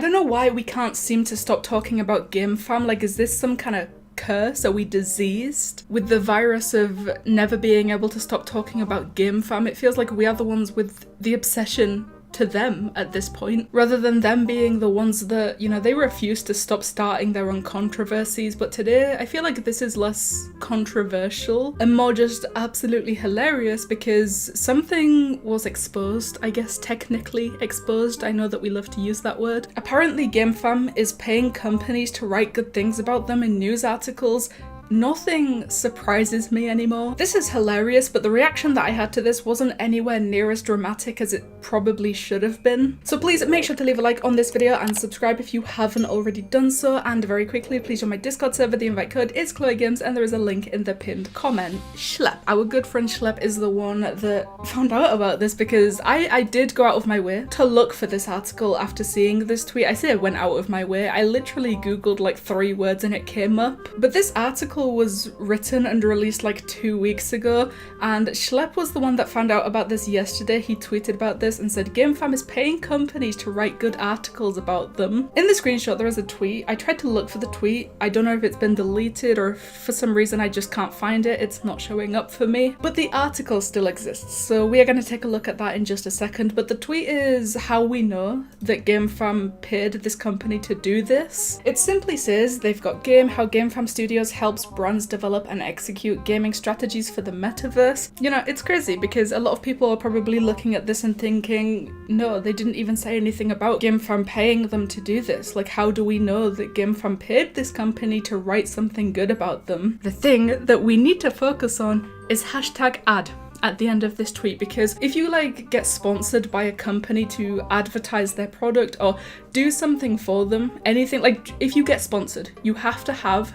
don't know why we can't seem to stop talking about Gamefam. Like, is this some kind of curse? Are we diseased with the virus of never being able to stop talking about Gamefam? It feels like we are the ones with the obsession to them at this point, rather than them being the ones that, you know, they refuse to stop starting their own controversies. But today I feel like this is less controversial and more just absolutely hilarious because something was exposed, I guess technically exposed. I know that we love to use that word. Apparently Gamefam is paying companies to write good things about them in news articles. Nothing surprises me anymore. This is hilarious, but the reaction that I had to this wasn't anywhere near as dramatic as it probably should have been. So please make sure to leave a like on this video and subscribe if you haven't already done so. And very quickly, please join my Discord server. The invite code is ChloeGames and there is a link in the pinned comment. Schlep. Our good friend Schlep is the one that found out about this because I did go out of my way to look for this article after seeing this tweet. I say I went out of my way. I literally googled like 3 words and it came up. But this article was written and released like 2 weeks ago, and Schlep was the one that found out about this yesterday. He tweeted about this and said Gamefam is paying companies to write good articles about them. In the screenshot there is a tweet. I tried to look for the tweet. I don't know if it's been deleted or if for some reason I just can't find it. It's not showing up for me, but the article still exists. So we are going to take a look at that in just a second. But the tweet is how we know that Gamefam paid this company to do this. It simply says they've got how Gamefam Studios helps brands develop and execute gaming strategies for the metaverse. You know, it's crazy because a lot of people are probably looking at this and thinking, no, they didn't even say anything about Gamefam paying them to do this. Like, how do we know that Gamefam paid this company to write something good about them? The thing that we need to focus on is #ad at the end of this tweet, because if you like get sponsored by a company to advertise their product or do something for them, anything, like if you get sponsored, you have to have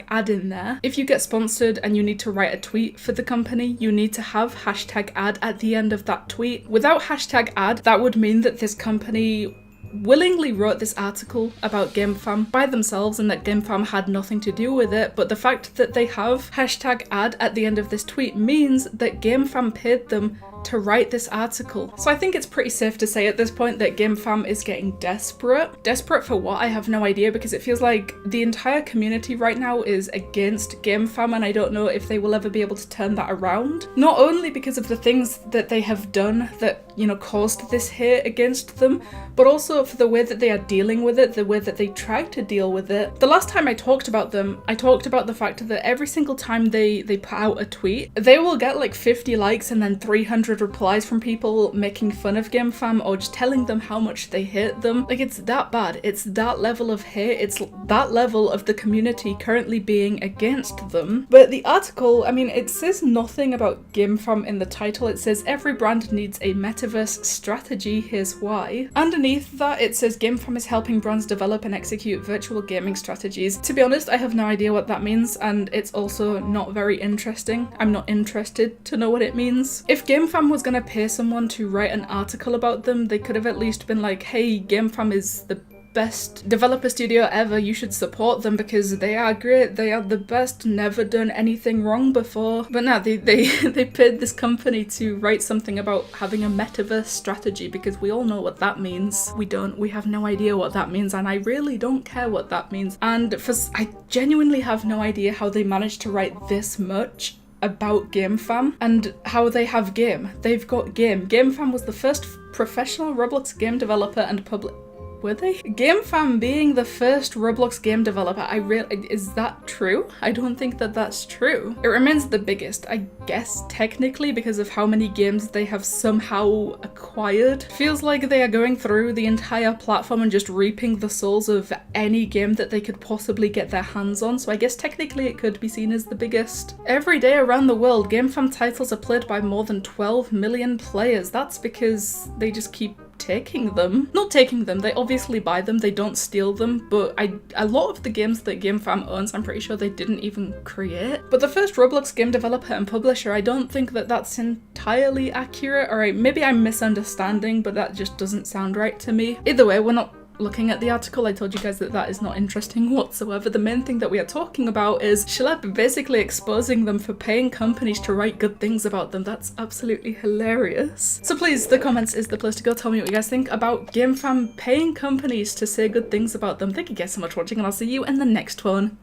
#ad in there. If you get sponsored and you need to write a tweet for the company, you need to have #ad at the end of that tweet. Without #ad, that would mean that this company willingly wrote this article about Gamefam by themselves and that Gamefam had nothing to do with it, but the fact that they have #ad at the end of this tweet means that Gamefam paid them to write this article. So I think it's pretty safe to say at this point that Gamefam is getting desperate. Desperate for what? I have no idea, because it feels like the entire community right now is against Gamefam, and I don't know if they will ever be able to turn that around. Not only because of the things that they have done that, you know, caused this hate against them, but also for the way that they are dealing with it, the way that they try to deal with it. The last time I talked about them, I talked about the fact that every single time they put out a tweet, they will get like 50 likes and then 300 replies from people making fun of Gamefam or just telling them how much they hate them. Like, it's that bad. It's that level of hate. It's that level of the community currently being against them. But the article, I mean, it says nothing about Gamefam in the title. It says every brand needs a metaverse strategy, here's why. Underneath that it says Gamefam is helping brands develop and execute virtual gaming strategies. To be honest, I have no idea what that means, and it's also not very interesting. I'm not interested to know what it means. If Gamefam was gonna pay someone to write an article about them, they could have at least been like, hey, Gamefam is the best developer studio ever, you should support them because they are great, they are the best, never done anything wrong before. But no, they paid this company to write something about having a metaverse strategy, because we all know what that means. We have no idea what that means, and I really don't care what that means. And I genuinely have no idea how they managed to write this much about Gamefam and how they have game. They've got game. Gamefam was the first professional Roblox game developer and were they? Gamefam being the first Roblox game developer, is that true? I don't think that that's true. It remains the biggest, I guess, technically, because of how many games they have somehow acquired. Feels like they are going through the entire platform and just reaping the souls of any game that they could possibly get their hands on, so I guess technically it could be seen as the biggest. Every day around the world, Gamefam titles are played by more than 12 million players. That's because they just keep taking them. Not taking them, they obviously buy them, they don't steal them, but a lot of the games that Gamefam owns, I'm pretty sure they didn't even create. But the first Roblox game developer and publisher, I don't think that that's entirely accurate, or maybe I'm misunderstanding, but that just doesn't sound right to me. Either way, we're not looking at the article, I told you guys that that is not interesting whatsoever. The main thing that we are talking about is Schlep basically exposing them for paying companies to write good things about them. That's absolutely hilarious. So please, the comments is the place to go. Tell me what you guys think about Gamefam paying companies to say good things about them. Thank you guys so much for watching, and I'll see you in the next one.